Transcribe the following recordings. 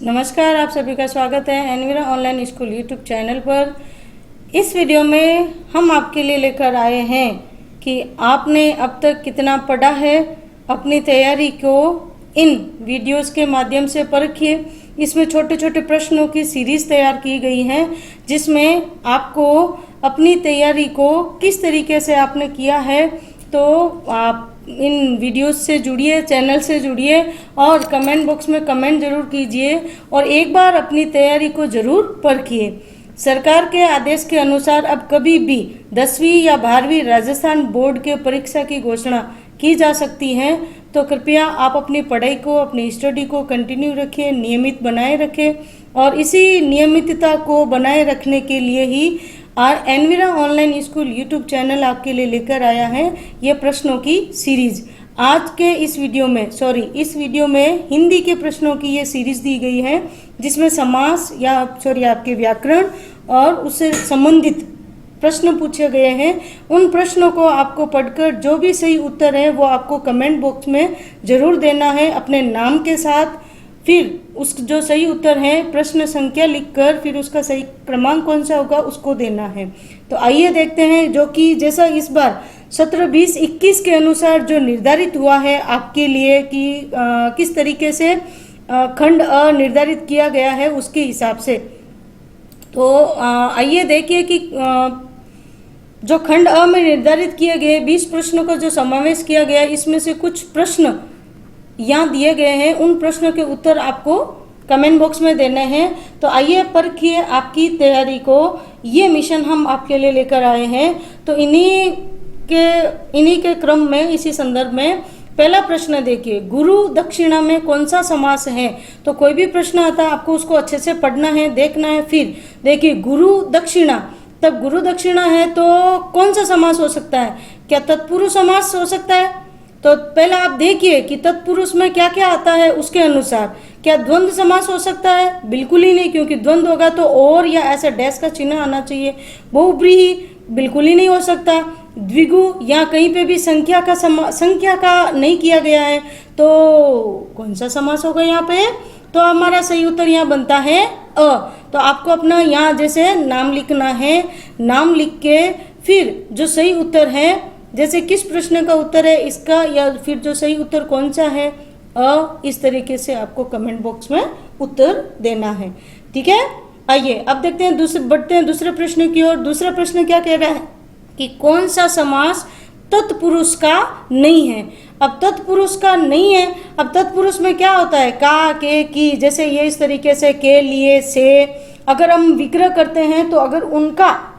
नमस्कार, आप सभी का स्वागत है Envira online school YouTube channel पर। इस वीडियो में हम आपके लिए लेकर आए हैं कि आपने अब तक कितना पढ़ा है। अपनी तैयारी को इन वीडियोस के माध्यम से परखिए। इसमें छोटे छोटे प्रश्नों की सीरीज तैयार की गई है, जिसमें आपको अपनी तैयारी को किस तरीके से आपने किया है, तो आप इन वीडियोस से जुड़िए, चैनल से जुड़िए और कमेंट बॉक्स में कमेंट जरूर कीजिए और एक बार अपनी तैयारी को जरूर परखिए। सरकार के आदेश के अनुसार अब कभी भी 10वीं या 12वीं राजस्थान बोर्ड के परीक्षा की घोषणा की जा सकती है। तो कृपया आप अपनी पढ़ाई को, अपनी स्टडी को कंटिन्यू रखें, नियमित बनाए रखें और इसी नियमितता को बनाए रखने के लिए ही Envira online school YouTube channel आपके लिए लेकर आया है ये प्रश्नों की सीरीज। आज के इस वीडियो में हिंदी के प्रश्नों की ये सीरीज दी गई है, जिसमें समास या आपके व्याकरण और उससे संबंधित प्रश्न पूछे गए हैं। उन प्रश्नों को आपको पढ़कर जो भी सही उत्तर है वो आपको कमेंट बॉक्स में जरूर देना है अपने नाम के साथ। फिर उस जो सही उत्तर है प्रश्न संख्या लिखकर फिर उसका सही क्रमांक कौन सा होगा उसको देना है। तो आइए देखते हैं जो कि जैसा इस बार 17, 20, 21 के अनुसार जो निर्धारित हुआ है आपके लिए कि किस तरीके से खंड अ निर्धारित किया गया है उसके हिसाब से। तो आइए देखिए कि जो खंड अ में निर्धारित किए गए 20 प्रश्नों का जो समावेश किया गया, इसमें से कुछ प्रश्न यहाँ दिए गए हैं। उन प्रश्नों के उत्तर आपको कमेंट बॉक्स में देने हैं। तो आइए परखिए आपकी तैयारी को। ये मिशन हम आपके लिए लेकर आए हैं। तो इन्हीं के क्रम में, इसी संदर्भ में पहला प्रश्न देखिए, गुरु दक्षिणा में कौन सा समास है। तो कोई भी प्रश्न आता है आपको उसको अच्छे से पढ़ना है, देखना है। फिर देखिए गुरु दक्षिणा, तब गुरु दक्षिणा है तो कौन सा समास हो सकता है। क्या तत्पुरुष समास हो सकता है। तो पहला आप देखिए कि तत्पुरुष में क्या क्या आता है उसके अनुसार। क्या द्वंद्व समास हो सकता है। बिल्कुल ही नहीं, क्योंकि द्वंद्व होगा तो और या ऐसा डैश का चिन्ह आना चाहिए। बहुब्रीहि बिल्कुल ही नहीं हो सकता। द्विगु या कहीं पे भी संख्या का नहीं किया गया है, तो कौन सा समास होगा यहाँ पे। तो हमारा सही उत्तर यहाँ बनता है अ। तो आपको अपना यहाँ जैसे नाम लिखना है, नाम लिख के फिर जो सही उत्तर है, जैसे किस प्रश्न का उत्तर है इसका, या फिर जो सही उत्तर कौन सा है अ, इस तरीके से आपको कमेंट बॉक्स में उत्तर देना है। ठीक है, आइए अब देखते हैं बढ़ते हैं दूसरे प्रश्न की ओर। दूसरा प्रश्न क्या कह रहा है कि कौन सा समास तत्पुरुष का नहीं है। अब तत्पुरुष का नहीं है, अब तत्पुरुष में क्या होता है, का, के, की, जैसे ये इस तरीके से के, लिए, से। अगर हम विग्रह करते हैं तो अगर उनका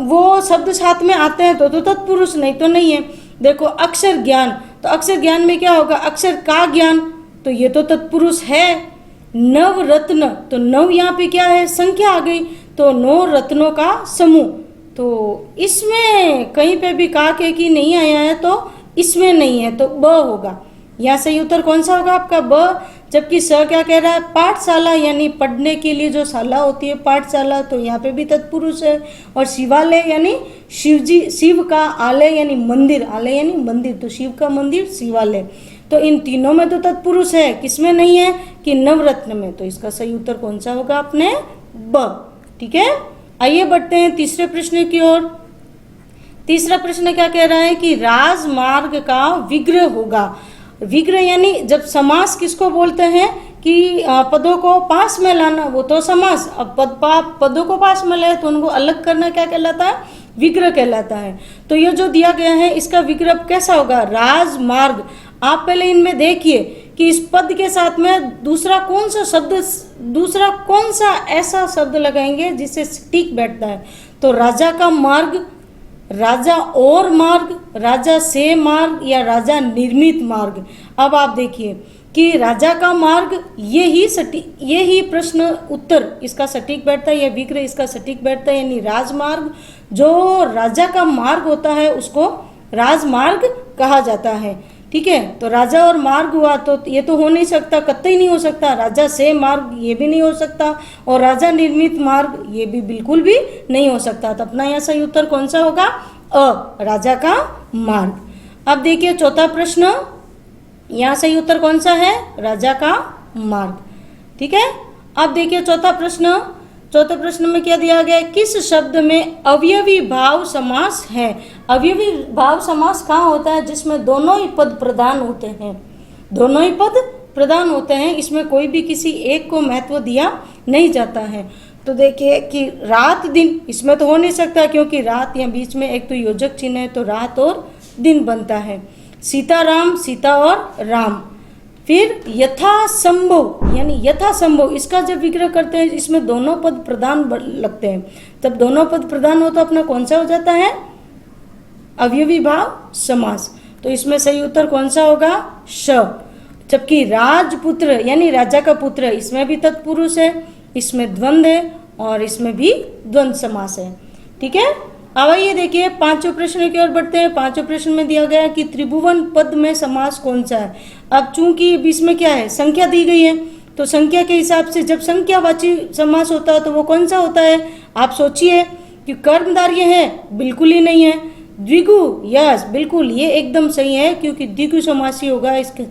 वो शब्द साथ में आते हैं तो तत्पुरुष, नहीं तो नहीं है। देखो अक्षर ज्ञान, तो अक्षर ज्ञान में क्या होगा, अक्षर का ज्ञान, तो ये तो तत्पुरुष है। नव रत्न, तो नव यहाँ पे क्या है, संख्या आ गई, तो 9 रत्नों का समूह। तो इसमें कहीं पे भी का के की नहीं आया है, तो इसमें नहीं है, तो ब होगा। यहाँ सही उत्तर कौन सा होगा आपका ब। जबकि स क्या कह रहा है, पाठशाला यानी पढ़ने के लिए जो शाला होती है पाठशाला, तो यहाँ पे भी तत्पुरुष है। और शिवालय यानी शिव का, आलय यानी मंदिर, आलय यानी मंदिर, तो शिव का मंदिर शिवालय। तो इन तीनों में तो तत्पुरुष है, किसमें नहीं है कि नवरत्न में। तो इसका सही उत्तर कौन सा होगा अपने ब। ठीक है, आइए बढ़ते हैं तीसरे प्रश्न की ओर। तीसरा प्रश्न क्या कह रहा है कि राजमार्ग का विग्रह होगा। विग्रह यानी जब समास किसको बोलते हैं कि पदों को पास में लाना, वो तो समास। अब पदों को पास में लाए तो उनको अलग करना क्या कहलाता है, विग्रह कहलाता है। तो ये जो दिया गया है इसका विग्रह कैसा होगा, राजमार्ग। आप पहले इनमें देखिए कि इस पद के साथ में दूसरा कौन सा ऐसा शब्द लगाएंगे जिससे ठीक बैठता है। तो राजा का मार्ग, राजा और मार्ग, राजा से मार्ग, या राजा निर्मित मार्ग। अब आप देखिए कि राजा का मार्ग, ये ही प्रश्न उत्तर इसका सटीक बैठता है, या विग्रह इसका सटीक बैठता है। यानी राजमार्ग, जो राजा का मार्ग होता है उसको राजमार्ग कहा जाता है। ठीक है, तो राजा और मार्ग हुआ तो ये तो हो नहीं सकता, कतई नहीं हो सकता। राजा से मार्ग ये भी नहीं हो सकता, और राजा निर्मित मार्ग ये भी बिल्कुल भी नहीं हो सकता। तो अपना यहाँ सही उत्तर कौन सा होगा अ, राजा का मार्ग। अब देखिए चौथा प्रश्न, यहाँ सही उत्तर कौन सा है, राजा का मार्ग। ठीक है। अब देखिए चौथा प्रश्न में क्या दिया गया है, किस शब्द में अवयवी भाव समास है। अवयवी भाव समास कहाँ होता है, जिसमें दोनों ही पद प्रधान होते हैं, दोनों ही पद प्रधान होते हैं, इसमें कोई भी किसी एक को महत्व दिया नहीं जाता है। तो देखिए कि रात दिन, इसमें तो हो नहीं सकता क्योंकि रात या बीच में एक तो योजक चिन्ह है, तो रात और दिन बनता है। सीताराम, सीता और राम। फिर यथासंभव, यानी यथासंभव, इसका जब विग्रह करते हैं इसमें दोनों पद प्रधान लगते हैं, तब दोनों पद प्रधान हो तो अपना कौन सा हो जाता है, अवयवी भाव समास। तो इसमें सही उत्तर कौन सा होगा, श। जबकि राजपुत्र यानी राजा का पुत्र, इसमें भी तत्पुरुष है, इसमें द्वंद्व है और इसमें भी द्वंद्व समास है। ठीक है। अब आइए देखिए पांचवें प्रश्न की ओर बढ़ते हैं। पांचवें प्रश्न में दिया गया कि त्रिभुवन पद में समास कौन सा है। अब चूंकि इसमें क्या है, संख्या दी गई है, तो संख्या के हिसाब से जब संख्यावाची समास होता है तो वो कौन सा होता है, आप सोचिए कि कर्मधारय है, बिल्कुल ही नहीं है। द्विगु, यस बिल्कुल, ये एकदम सही है क्योंकि द्विगु समासी होगा इसके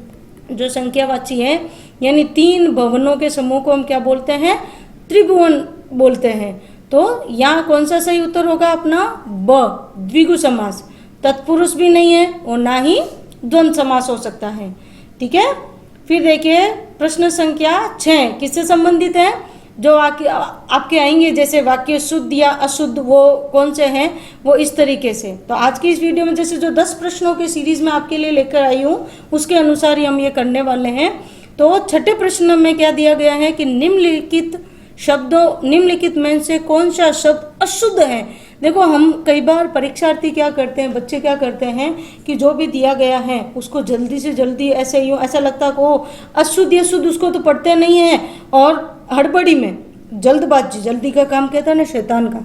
जो संख्यावाची है, यानी तीन भवनों के समूह को हम क्या बोलते हैं, त्रिभुवन बोलते हैं। तो यहाँ कौन सा सही उत्तर होगा अपना, ब, द्विगु समास। तत्पुरुष भी नहीं है और ना ही द्वंद्व समास हो सकता है। ठीक है। फिर देखिए प्रश्न संख्या 6 किससे संबंधित है, जो आपके आएंगे जैसे वाक्य शुद्ध या अशुद्ध, वो कौन से हैं, वो इस तरीके से। तो आज की इस वीडियो में जैसे जो 10 प्रश्नों की सीरीज में आपके लिए लेकर आई हूँ उसके अनुसार ही हम ये करने वाले हैं। तो छठे प्रश्न में क्या दिया गया है कि निम्नलिखित में से कौन सा शब्द अशुद्ध है। देखो हम कई बार परीक्षार्थी क्या करते हैं, बच्चे क्या करते हैं कि जो भी दिया गया है उसको जल्दी से जल्दी ऐसे यूँ ऐसा लगता है को अशुद्ध अशुद्ध उसको तो पढ़ते नहीं है और हड़बड़ी में जल्दबाजी, जल्दी का काम कहता है ना शैतान का,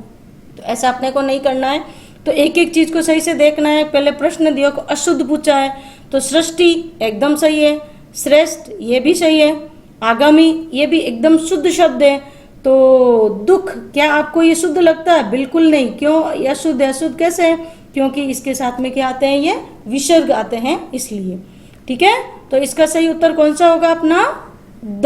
तो ऐसा अपने को नहीं करना है। तो एक एक चीज को सही से देखना है। पहले प्रश्न दिया को अशुद्ध पूछा है तो सृष्टि एकदम सही है, श्रेष्ठ ये भी सही है, आगामी ये भी एकदम शुद्ध शब्द है। तो दुख, क्या आपको ये शुद्ध लगता है, बिल्कुल नहीं। क्यों, ये अशुद्ध है, अशुद्ध कैसे है, क्योंकि इसके साथ में क्या आते हैं, ये विसर्ग आते हैं इसलिए। ठीक है। तो इसका सही उत्तर कौन सा होगा अपना, द।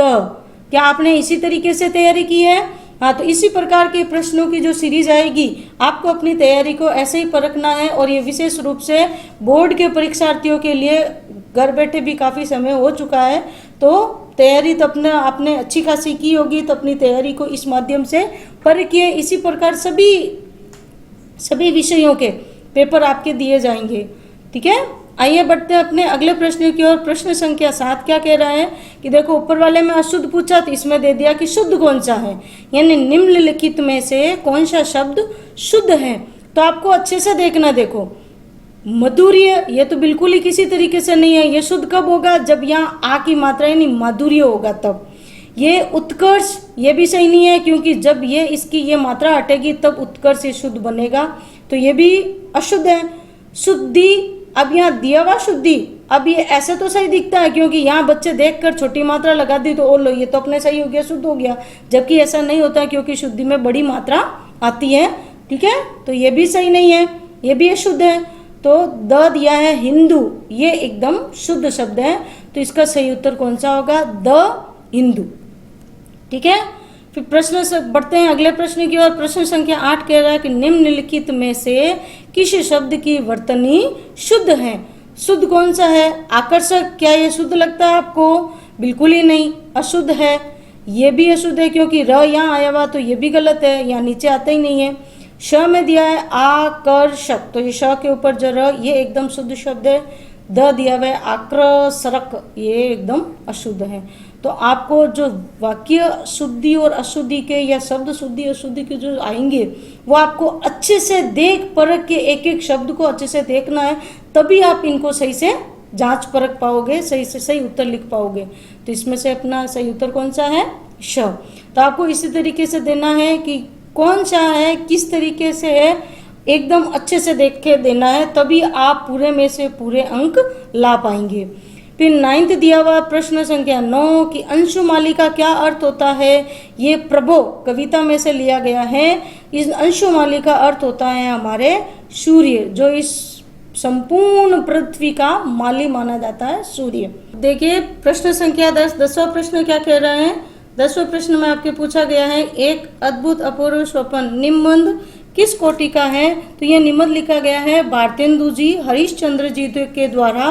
क्या आपने इसी तरीके से तैयारी की है, हाँ, तो इसी प्रकार के प्रश्नों की जो सीरीज आएगी आपको अपनी तैयारी को ऐसे ही परखना है। और ये विशेष रूप से बोर्ड के परीक्षार्थियों के लिए, घर बैठे भी काफ़ी समय हो चुका है तो तैयारी तो अपने आपने अच्छी खासी की होगी, तो अपनी तैयारी को इस माध्यम से परखिए। इसी प्रकार सभी विषयों के पेपर आपके दिए जाएंगे। ठीक है। आइए बढ़ते हैं अपने अगले प्रश्न की ओर। प्रश्न संख्या 7 क्या कह रहा है कि देखो ऊपर वाले में अशुद्ध पूछा तो इसमें दे दिया कि शुद्ध कौन सा है, यानी निम्नलिखित में से कौन सा शब्द शुद्ध है। तो आपको अच्छे से देखना, देखो मधुर्य ये तो बिल्कुल ही किसी तरीके से नहीं है। ये शुद्ध कब होगा, जब यहाँ आ की मात्रा यानी माधुर्य होगा तब। ये उत्कर्ष ये भी सही नहीं है क्योंकि जब ये इसकी ये मात्रा हटेगी तब उत्कर्ष ये शुद्ध बनेगा, तो ये भी अशुद्ध है। शुद्धि, अब यहाँ दिया हुआ शुद्धि, अब ये ऐसे तो सही दिखता है क्योंकि यहाँ बच्चे देखकर छोटी मात्रा लगा दी तो ओ लो ये तो अपने सही हो गया, शुद्ध हो गया, जबकि ऐसा नहीं होता है क्योंकि शुद्धि में बड़ी मात्रा आती है। ठीक है। तो ये भी सही नहीं है, ये भी अशुद्ध है। तो द दिया है हिंदू, ये एकदम शुद्ध शब्द है, तो इसका सही उत्तर कौन सा होगा, द हिंदू। ठीक है। फिर प्रश्न से बढ़ते हैं अगले प्रश्न की ओर। प्रश्न संख्या 8 कह रहा है कि निम्नलिखित में से किस शब्द की वर्तनी शुद्ध है। शुद्ध कौन सा है, आकर्षक, क्या ये शुद्ध लगता है आपको, बिल्कुल ही नहीं, अशुद्ध है। ये भी अशुद्ध है क्योंकि र यहाँ आया हुआ तो ये भी गलत है, यहाँ नीचे आता ही नहीं है। श में दिया है आकर्षक, तो ये श के ऊपर जो र ये एकदम शुद्ध शब्द है। द दिया हुआ है आक्रसरक, ये एकदम अशुद्ध है। तो आपको जो वाक्य शुद्धि और अशुद्धि के या शब्द शुद्धि अशुद्धि के जो आएंगे वो आपको अच्छे से देख परख के एक एक शब्द को अच्छे से देखना है, तभी आप इनको सही से जांच परख पाओगे, सही से सही उत्तर लिख पाओगे। तो इसमें से अपना सही उत्तर कौन सा है, श। तो आपको इसी तरीके से देना है कि कौन सा है, किस तरीके से है, एकदम अच्छे से देख के देना है, तभी आप पूरे में से पूरे अंक ला पाएंगे। फिर 9th दिया हुआ प्रश्न संख्या 9 कि अंशुमाली का क्या अर्थ होता है। ये प्रभो कविता में से लिया गया है। इस अंशुमाली का अर्थ होता है हमारे सूर्य, जो इस संपूर्ण पृथ्वी का माली माना जाता है, सूर्य। देखिए प्रश्न संख्या 10, 10वां प्रश्न क्या कह रहा है, 10वें प्रश्न में आपके पूछा गया है, एक अद्भुत अपूर्व स्वप्न निबंध किस कोटि का है? तो यह निबंध लिखा गया है भारतेंदु जी हरिश्चंद्र जी के द्वारा,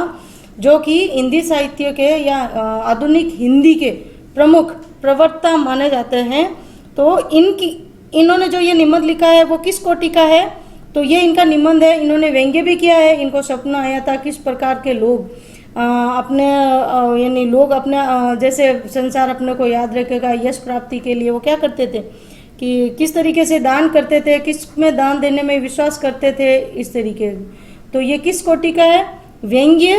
जो कि हिंदी साहित्य के या आधुनिक हिंदी के प्रमुख प्रवक्ता माने जाते हैं। तो इन्होंने जो ये निबंध लिखा है वो किस कोटि का है? तो ये इनका निबंध है। इन्होंने व्यंग्य भी किया है। इनको सपना आया था किस प्रकार के लोग अपने यानी लोग अपने जैसे संसार अपने को याद रखेगा, यश प्राप्ति के लिए वो क्या करते थे कि किस तरीके से दान करते थे, किस में दान देने में विश्वास करते थे, इस तरीके। तो ये किस कोटि का है? व्यंग्य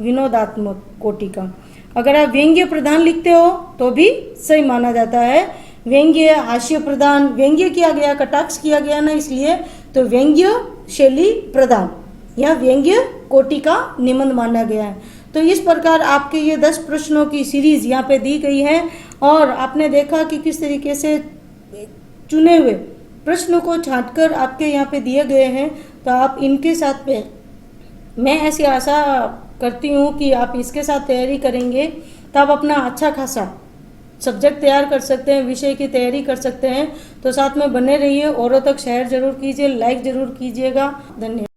विनोदात्मक कोटि का। अगर आप व्यंग्य प्रधान लिखते हो तो भी सही माना जाता है। व्यंग्य हास्य प्रधान, व्यंग्य किया गया, कटाक्ष किया गया ना, इसलिए तो व्यंग्य शैली प्रधान या व्यंग्य कोटि का निबंध माना गया है। तो इस प्रकार आपके ये 10 प्रश्नों की सीरीज यहाँ पे दी गई है और आपने देखा कि किस तरीके से चुने हुए प्रश्नों को छांटकर आपके यहाँ पे दिए गए हैं। तो आप इनके साथ में मैं ऐसी आशा करती हूँ कि आप इसके साथ तैयारी करेंगे तो आप अपना अच्छा खासा सब्जेक्ट तैयार कर सकते हैं, विषय की तैयारी कर सकते हैं। तो साथ में बने रहिए, औरों तक शेयर जरूर कीजिए, लाइक जरूर कीजिएगा। धन्यवाद।